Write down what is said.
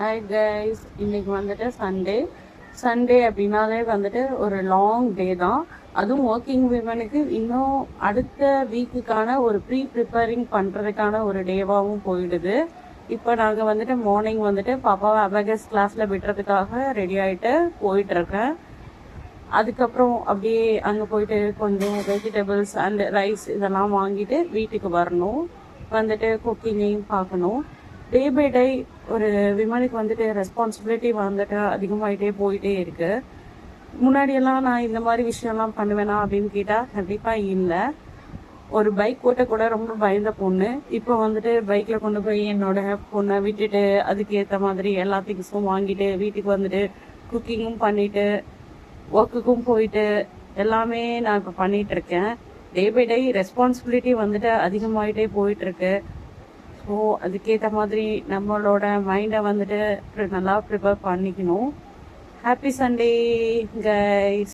Hi guys, இன்னைக்கு வந்துட்டு Sunday அப்படின்னாலே வந்துட்டு ஒரு லாங் டே தான். அதுவும் ஒர்க்கிங் விமனுக்கு இன்னும் அடுத்த வீக்குக்கான ஒரு ப்ரிப்பேரிங் பண்ணுறதுக்கான ஒரு டேவாகவும் போயிடுது. இப்போ நாங்கள் வந்துட்டு மார்னிங் வந்துட்டு பாப்பாவை அபகஸ் கிளாஸில் விடுறதுக்காக ரெடி ஆகிட்டு போயிட்டுருக்கேன். அதுக்கப்புறம் அப்படியே அங்கே போயிட்டு கொஞ்சம் வெஜிடபிள்ஸ் அண்ட் ரைஸ் இதெல்லாம் வாங்கிட்டு வீட்டுக்கு வரணும். வந்துட்டு குக்கிங்கையும் பார்க்கணும். டே பை டே ஒரு விமனுக்கு வந்துட்டு ரெஸ்பான்சிபிலிட்டி வந்துட்டு அதிகமாகிட்டே போயிட்டே இருக்கு. முன்னாடியெல்லாம் நான் இந்த மாதிரி விஷயம்லாம் பண்ணுவேனா அப்படின்னு கேட்டால் கண்டிப்பாக இல்லை. ஒரு பைக் ஓட்ட கூட ரொம்ப பயந்த பொண்ணு. இப்போ வந்துட்டு பைக்கில் கொண்டு போய் என்னோட பொண்ணை விட்டுட்டு அதுக்கேற்ற மாதிரி எல்லா திங்ஸும் வாங்கிட்டு வீட்டுக்கு வந்துட்டு குக்கிங்கும் பண்ணிட்டு ஒர்க்குக்கும் போயிட்டு எல்லாமே நான் இப்போ பண்ணிட்டு இருக்கேன். டே பை டே ரெஸ்பான்சிபிலிட்டி வந்துட்டு அதிகமாகிட்டே போயிட்டு இருக்கு. ஸோ அதுக்கேற்ற மாதிரி நம்மளோட மைண்டை வந்துட்டு நல்லா ப்ரிப்பேர் பண்ணிக்கணும். Happy Sunday guys.